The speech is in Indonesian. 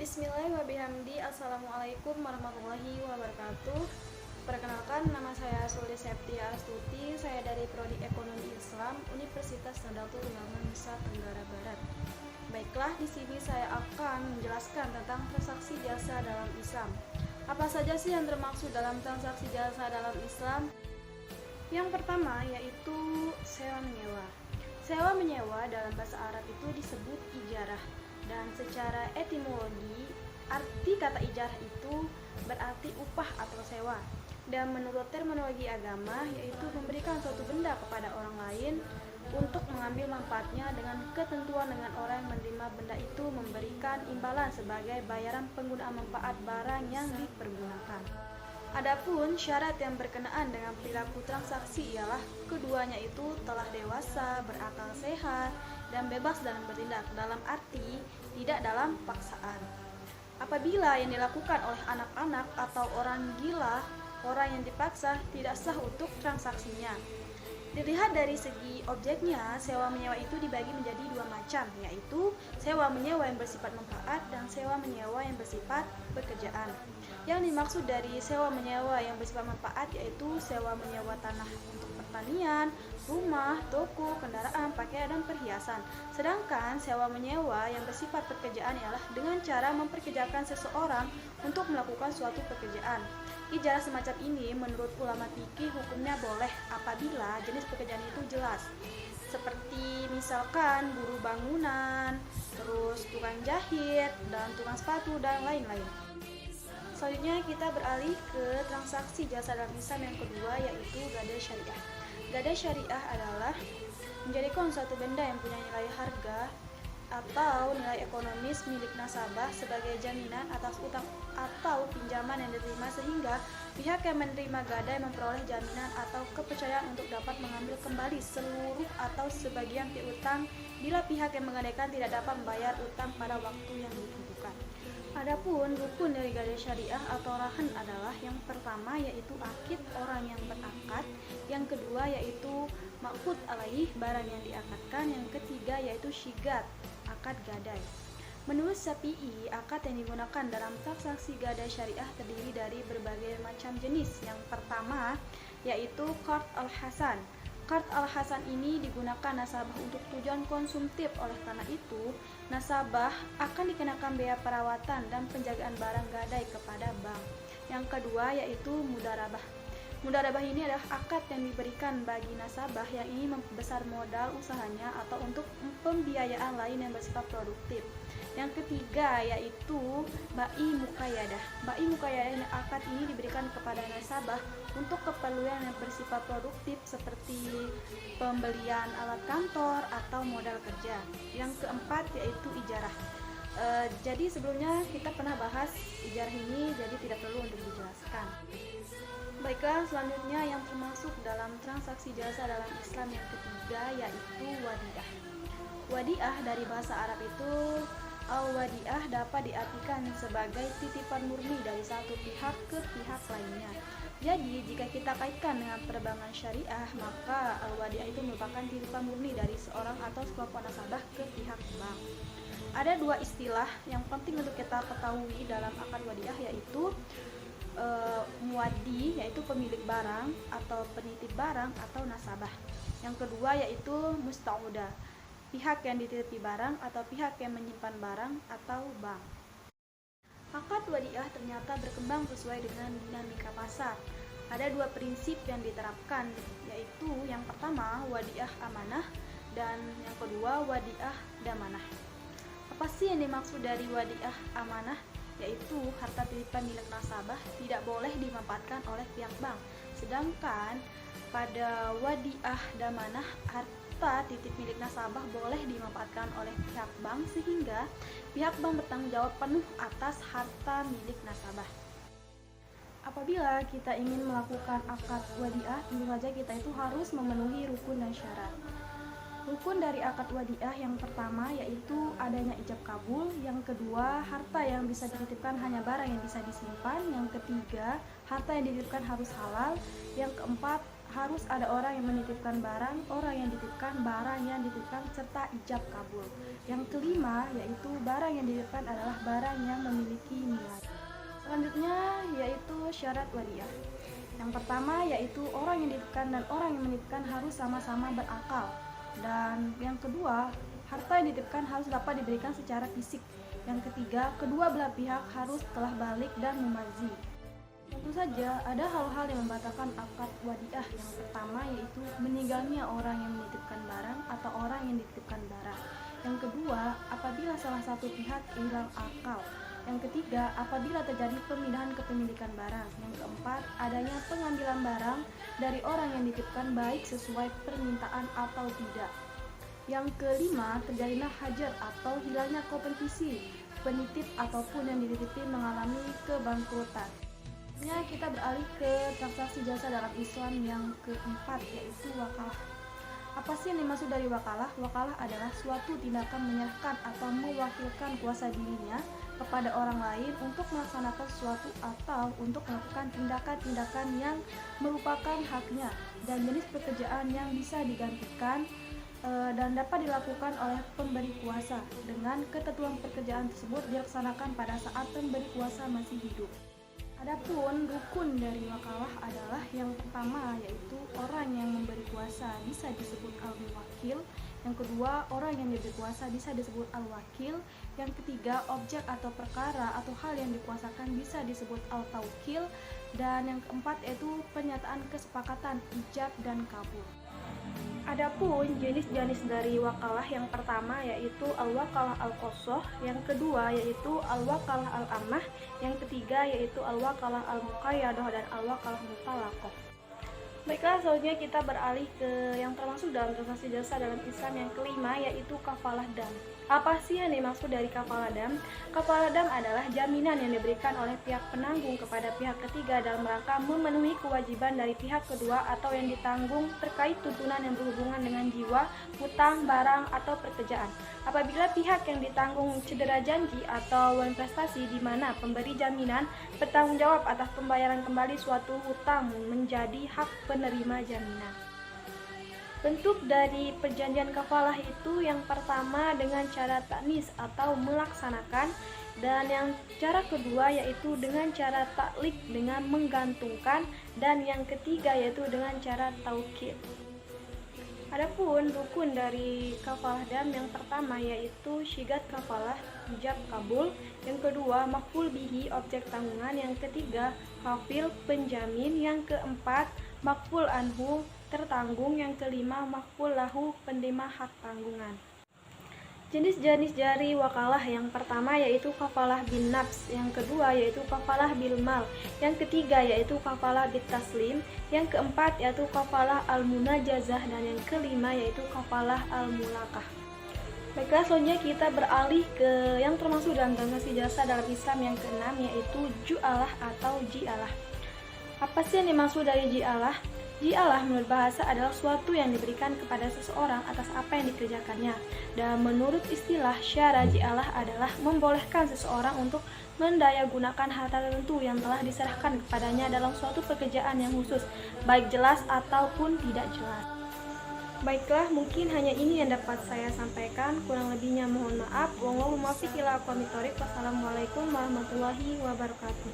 Bismillahirrahmanirrahim. Assalamualaikum warahmatullahi wabarakatuh. Perkenalkan, nama saya Suli Septia Astuti. Saya dari Prodi Ekonomi Islam Universitas Nahdlatul Ulama Nusa Tenggara Barat. Baiklah, di sini saya akan menjelaskan tentang transaksi jasa dalam Islam. Apa saja sih yang termaksud dalam transaksi jasa dalam Islam? Yang pertama yaitu sewa menyewa. Sewa menyewa dalam bahasa Arab itu disebut ijarah, dan secara etimologi arti kata ijarah itu berarti upah atau sewa. Dan menurut terminologi agama yaitu memberikan suatu benda kepada orang lain untuk mengambil manfaatnya dengan ketentuan dengan orang yang menerima benda itu memberikan imbalan sebagai bayaran penggunaan manfaat barang yang dipergunakan. Adapun syarat yang berkenaan dengan perilaku transaksi ialah keduanya itu telah dewasa, berakal sehat, dan bebas dalam bertindak, dalam arti tidak dalam paksaan. Apabila yang dilakukan oleh anak-anak atau orang gila, orang yang dipaksa, tidak sah untuk transaksinya. Dilihat dari segi objeknya, sewa menyewa itu dibagi menjadi dua macam, yaitu sewa menyewa yang bersifat manfaat dan sewa menyewa yang bersifat pekerjaan. Yang dimaksud dari sewa menyewa yang bersifat manfaat yaitu sewa menyewa tanah untuk pertanian, rumah, toko, kendaraan, pakaian, dan perhiasan. Sedangkan sewa menyewa yang bersifat pekerjaan ialah dengan cara memperkerjakan seseorang untuk melakukan suatu pekerjaan. Ijarah semacam ini menurut ulama fikih hukumnya boleh apabila jenis pekerjaan itu jelas, seperti misalkan buruh bangunan, terus tukang jahit, dan tukang sepatu, dan lain-lain. Selanjutnya kita beralih ke transaksi jasa dalam Islam yang kedua, yaitu gadai syariah. Gadai syariah adalah menjadikan suatu benda yang punya nilai harga atau nilai ekonomis milik nasabah sebagai jaminan atas utang atau pinjaman yang diterima, sehingga pihak yang menerima gadai memperoleh jaminan atau kepercayaan untuk dapat mengambil kembali seluruh atau sebagian piutang bila pihak yang menggadaikan tidak dapat membayar utang pada waktu yang ditentukan. Adapun rukun dari gadai syariah atau rahan adalah yang pertama yaitu akid orang yang berakad, yang kedua yaitu ma'qud alaih barang yang diakadkan, yang ketiga yaitu syigat akad gadai. Menurut Syafi'i, akad yang digunakan dalam transaksi gadai syariah terdiri dari berbagai macam jenis. Yang pertama yaitu qard al-hasan. Qard al-hasan ini digunakan nasabah untuk tujuan konsumtif, oleh karena itu nasabah akan dikenakan biaya perawatan dan penjagaan barang gadai kepada bank. Yang kedua yaitu mudarabah. Mudarabah ini adalah akad yang diberikan bagi nasabah yang ingin membesar modal usahanya atau untuk pembiayaan lain yang bersifat produktif. Yang ketiga yaitu bai muqayyadah. Bai muqayyadah akad ini diberikan kepada nasabah untuk keperluan yang bersifat produktif seperti pembelian alat kantor atau modal kerja. Yang keempat yaitu ijarah. Jadi sebelumnya kita pernah bahas ijarah ini, jadi tidak perlu untuk dijelaskan. Baiklah, selanjutnya yang termasuk dalam transaksi jasa dalam Islam yang ketiga yaitu wadiah. Wadiah dari bahasa Arab itu al-wadiah dapat diartikan sebagai titipan murni dari satu pihak ke pihak lainnya. Jadi jika kita kaitkan dengan perbankan syariah, maka al-wadiah itu merupakan titipan murni dari seorang atau sekelompok nasabah ke pihak bank. Ada dua istilah yang penting untuk kita ketahui dalam akad wadiah, yaitu muwaddi yaitu pemilik barang atau penitip barang atau nasabah. Yang kedua yaitu mustaudah, pihak yang dititipi barang atau pihak yang menyimpan barang atau bank. Akad wadiah ternyata berkembang sesuai dengan dinamika pasar. Ada dua prinsip yang diterapkan, yaitu yang pertama wadiah amanah dan yang kedua wadiah damanah. Apa sih yang dimaksud dari wadiah amanah? Yaitu harta titipan milik nasabah tidak boleh dimanfaatkan oleh pihak bank. Sedangkan pada wadiah damanah, harta titip milik nasabah boleh dimanfaatkan oleh pihak bank sehingga pihak bank bertanggung jawab penuh atas harta milik nasabah. Apabila kita ingin melakukan akad wadiah, tentu saja kita itu harus memenuhi rukun dan syarat. Rukun dari akad wadiah yang pertama yaitu adanya ijab kabul, yang kedua harta yang bisa dititipkan hanya barang yang bisa disimpan, yang ketiga harta yang dititipkan harus halal, yang keempat harus ada orang yang menitipkan barang, orang yang dititipkan, barang yang dititipkan, serta ijab kabul. Yang kelima yaitu barang yang dititipkan adalah barang yang memiliki nilai. Selanjutnya yaitu syarat wadiah. Yang pertama yaitu orang yang dititipkan dan orang yang menitipkan harus sama-sama berakal. Dan yang kedua, harta yang dititipkan harus dapat diberikan secara fisik. Yang ketiga, kedua belah pihak harus telah balik dan mumazi. Tentu saja ada hal-hal yang membatalkan akad wadiah. Yang pertama yaitu meninggalnya orang yang menitipkan barang atau orang yang dititipkan barang. Yang kedua, apabila salah satu pihak hilang akal. Yang ketiga, apabila terjadi pemindahan kepemilikan barang. Yang keempat, adanya pengambilan barang dari orang yang dititipkan baik sesuai permintaan atau tidak. Yang kelima, terjadilah hajar atau hilangnya kompetisi. Penitip ataupun yang dititipi mengalami kebangkrutan. Kita beralih ke transaksi jasa dalam Islam yang keempat, yaitu wakalah. Apa sih yang dimaksud dari wakalah? Wakalah adalah suatu tindakan menyerahkan atau mewakilkan kuasa dirinya kepada orang lain untuk melaksanakan sesuatu atau untuk melakukan tindakan-tindakan yang merupakan haknya dan jenis pekerjaan yang bisa digantikan dan dapat dilakukan oleh pemberi kuasa dengan ketentuan pekerjaan tersebut dilaksanakan pada saat pemberi kuasa masih hidup. Adapun rukun dari wakalah adalah yang pertama yaitu orang yang memberi kuasa bisa disebut al-muwakil, yang kedua orang yang diberi kuasa bisa disebut al-wakil, yang ketiga objek atau perkara atau hal yang dikuasakan bisa disebut al-tawkil, dan yang keempat yaitu pernyataan kesepakatan ijab dan kabul. Adapun jenis-jenis dari wakalah yang pertama yaitu al-wakalah al-qassoh, yang kedua yaitu al-wakalah al-ammah, yang ketiga yaitu al-wakalah al-muqayyadah dan al-wakalah mutalaqah. Baiklah, selanjutnya kita beralih ke yang termasuk dalam transaksi jasa dalam Islam yang kelima yaitu kafalah dam. Apa sih yang dimaksud dari kafalah dam? Kafalah dam adalah jaminan yang diberikan oleh pihak penanggung kepada pihak ketiga dalam rangka memenuhi kewajiban dari pihak kedua atau yang ditanggung terkait tuntunan yang berhubungan dengan jiwa, hutang, barang, atau pekerjaan. Apabila pihak yang ditanggung cedera janji atau investasi di mana pemberi jaminan bertanggung jawab atas pembayaran kembali suatu hutang menjadi hak penerima jaminan. Bentuk dari perjanjian kafalah itu yang pertama dengan cara taknis atau melaksanakan, dan yang cara kedua yaitu dengan cara taklik dengan menggantungkan, dan yang ketiga yaitu dengan cara taukid. Adapun rukun dari kafalah dam yang pertama yaitu syigat kafalah ijab kabul, yang kedua maf'ul bihi objek tanggungan, yang ketiga kafil penjamin, yang keempat maf'ul anhu tertanggung, yang kelima maf'ul lahu penerima hak tanggungan. Jenis-jenis dari wakalah yang pertama yaitu kafalah bin nafs, yang kedua yaitu kafalah bil mal, yang ketiga yaitu kafalah bit taslim, yang keempat yaitu kafalah al munajazah, dan yang kelima yaitu kafalah al mulakah. Baiklah, selanjutnya kita beralih ke yang termasuk dalam transaksi jasa dalam Islam yang keenam yaitu ju'alah atau ji'alah. Apa sih yang dimaksud dari ji'alah? Ji'alah menurut bahasa adalah suatu yang diberikan kepada seseorang atas apa yang dikerjakannya. Dan menurut istilah syara, ji'alah adalah membolehkan seseorang untuk mendayagunakan harta tertentu yang telah diserahkan kepadanya dalam suatu pekerjaan yang khusus, baik jelas ataupun tidak jelas. Baiklah, mungkin hanya ini yang dapat saya sampaikan. Kurang lebihnya mohon maaf. Wassalamualaikum warahmatullahi wabarakatuh.